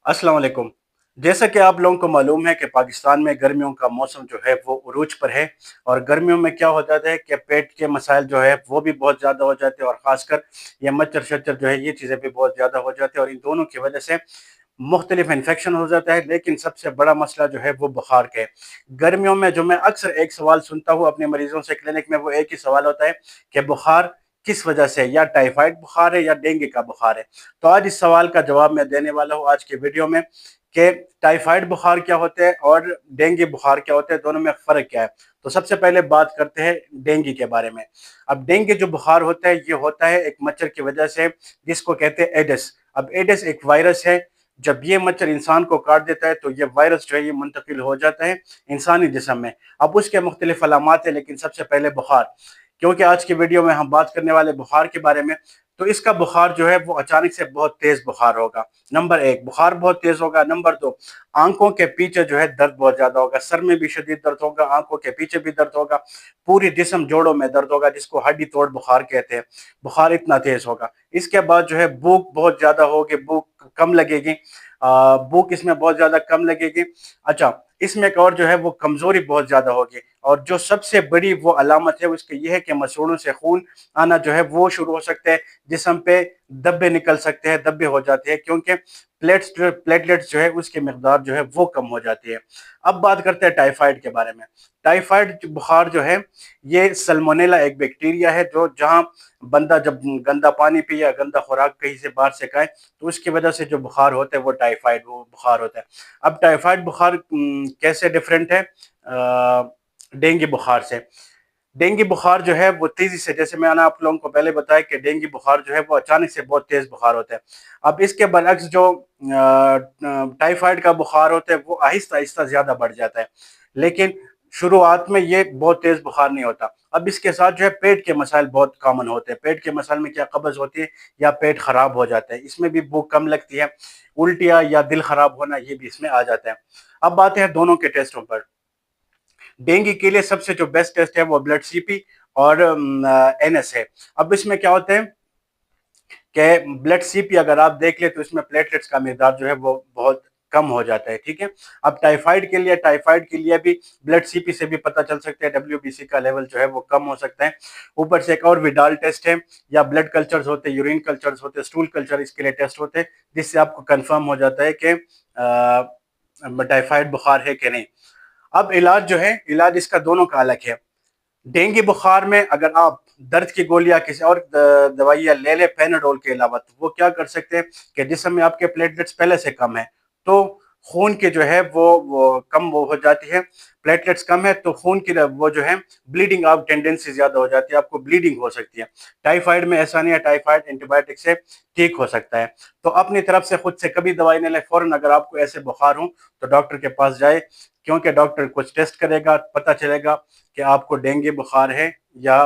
अस्सलाम वालेकुम। जैसा कि आप लोगों को मालूम है कि पाकिस्तान में गर्मियों का मौसम जो है वो उरूज पर है। और गर्मियों में क्या हो जाता है कि पेट के मसाइल जो है वो भी बहुत ज़्यादा हो जाते हैं, और ख़ासकर ये मच्छर शच्छर जो है ये चीज़ें भी बहुत ज़्यादा हो जाती है, और इन दोनों की वजह से मुख्तलिफ इन्फेक्शन हो जाता है। लेकिन सबसे बड़ा मसला जो है वो बुखार का है। गर्मियों में जो मैं अक्सर एक सवाल सुनता हूँ अपने मरीजों से क्लिनिक में, वो एक ही सवाल होता है कि बुखार किस वजह से, या टाइफाइड बुखार है या डेंगू का बुखार है। तो आज इस सवाल का जवाब मैं देने वाला हूँ आज के वीडियो में कि टाइफाइड बुखार क्या होते हैं और डेंगू बुखार क्या होते हैं, दोनों में फ़र्क क्या है। तो सबसे पहले बात करते हैं डेंगू के बारे में। अब डेंगू जो बुखार होता है ये होता है एक मच्छर की वजह से, जिसको कहते हैं एडिस। अब एडिस एक वायरस है। जब ये मच्छर इंसान को काट देता है तो ये वायरस जो है ये मुंतकिल हो जाता है इंसानी जिस्म में। अब उसके मुख्तलिफ अलामात है, लेकिन सबसे पहले बुखार, क्योंकि आज की वीडियो में हम बात करने वाले बुखार के बारे में। तो इसका बुखार जो है वो अचानक से बहुत तेज बुखार होगा। नंबर एक, बुखार बहुत तेज होगा। नंबर दो, आंखों के पीछे जो है दर्द बहुत ज्यादा होगा, सर में भी शदीद दर्द होगा, आंखों के पीछे भी दर्द होगा, पूरी जिस्म जोड़ों में दर्द होगा, जिसको हड्डी तोड़ बुखार कहते हैं। बुखार इतना तेज होगा। इसके बाद जो है भूख बहुत ज्यादा होगी, भूख कम लगेगी। भूख इसमें बहुत ज्यादा कम लगेगी। अच्छा, इसमें एक और जो है वो कमजोरी बहुत ज्यादा होगी। और जो सबसे बड़ी वो अलामत है उसकी ये है कि मसूड़ों से खून आना जो है वो शुरू हो सकते हैं, जिस्म पे धब्बे निकल सकते हैं, धब्बे हो जाते हैं, क्योंकि प्लेटलेट्स जो है उसकी मकदार जो है वो कम हो जाती है। अब बात करते हैं टाइफाइड के बारे में। टाइफाइड बुखार जो है ये सल्मोनेला एक बैक्टीरिया है, जो जहाँ बंदा जब गंदा पानी पिए या गंदा खुराक कहीं से बाहर से खाए तो उसकी वजह से जो बुखार होता है वो टाइफाइड वो बुखार होता है। अब टाइफाइड बुखार कैसे डिफरेंट है डेंगू बुखार से। डेंगू बुखार जो है वो तेजी से, जैसे मैंने आप लोगों को पहले बताया कि डेंगू बुखार जो है वो अचानक से बहुत तेज बुखार होता है। अब इसके बरअक्स जो टाइफाइड का बुखार होता है वो आहिस्ता आहिस्ता ज्यादा बढ़ जाता है, लेकिन शुरुआत में ये बहुत तेज बुखार नहीं होता। अब इसके साथ जो है पेट के मसाइल बहुत कॉमन होते हैं। पेट के मसाइल में क्या, कब्ज होती है या पेट खराब हो जाता है, इसमें भी भूख कम लगती है, उल्टियाँ या दिल खराब होना ये भी इसमें आ जाता है। अब आते हैं दोनों के टेस्टों पर। डेंगू के लिए सबसे जो बेस्ट टेस्ट है वो ब्लड सीपी और एनएस है। अब इसमें क्या होता है कि ब्लड सीपी अगर आप देख ले तो इसमें प्लेटलेट्स का मिकदार जो है वो बहुत कम हो जाता है, ठीक है। अब टाइफाइड के लिए भी ब्लड सीपी से भी पता चल सकता है, डब्ल्यूबीसी का लेवल जो है वो कम हो सकता है। ऊपर से एक और विडाल टेस्ट है, या ब्लड कल्चर्स होते हैं, यूरिन कल्चर्स होते हैं, स्टूल कल्चर इसके लिए टेस्ट होते हैं, जिससे आपको कंफर्म हो जाता है कि टाइफाइड बुखार है कि नहीं। अब इलाज जो है, इलाज इसका दोनों का अलग है। डेंगू बुखार में अगर आप दर्द की गोलियां किसी और दवाइयां ले ले पेनाडोल के अलावा, तो वो क्या कर सकते हैं कि जिसम में आपके प्लेटलेट्स पहले से कम है, तो खून की जो है वो कम वो हो जाती है। प्लेटलेट्स कम है तो खून की वो जो है ब्लीडिंग आउट टेंडेंसी ज्यादा हो जाती है, आपको ब्लीडिंग हो सकती है। टाइफाइड में ऐसा नहीं है, टाइफाइड एंटीबायोटिक से ठीक हो सकता है। तो अपनी तरफ से खुद से कभी दवाई नहीं ले, फौरन अगर आपको ऐसे बुखार हो तो डॉक्टर के पास जाए, क्योंकि डॉक्टर कुछ टेस्ट करेगा, पता चलेगा कि आपको डेंगू बुखार है या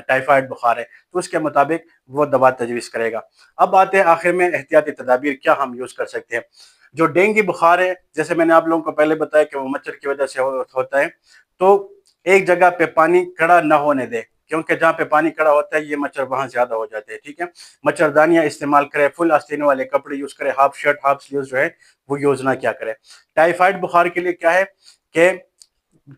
टाइफाइड बुखार है, तो उसके मुताबिक वो दवा तजवीज़ करेगा। अब आते हैं आखिर में एहतियाती तदाबीर क्या हम यूज़ कर सकते हैं। जो डेंगू बुखार है, जैसे मैंने आप लोगों को पहले बताया कि वो मच्छर की वजह से होता है, तो एक जगह पे पानी खड़ा ना होने दे, क्योंकि जहाँ पे पानी खड़ा होता है ये मच्छर वहाँ ज्यादा हो जाते हैं, ठीक है। मच्छरदानियां इस्तेमाल करें, फुल आस्तीनों वाले कपड़े यूज करें, हाफ शर्ट हाफ स्लीव्स जो है वो यूज ना क्या करें। टाइफाइड बुखार के लिए क्या है कि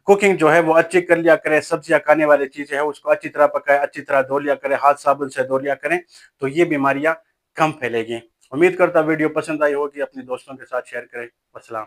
कुकिंग जो है वो अच्छी कर लिया करें, सब्जियां खाने वाली चीजें है उसको अच्छी तरह पकाए, अच्छी तरह धो लिया करें, हाथ साबुन से धो लिया करें, तो ये बीमारियां कम फैलेगी। उम्मीद करता वीडियो पसंद आई होगी, अपने दोस्तों के साथ शेयर करें। अस्सलाम।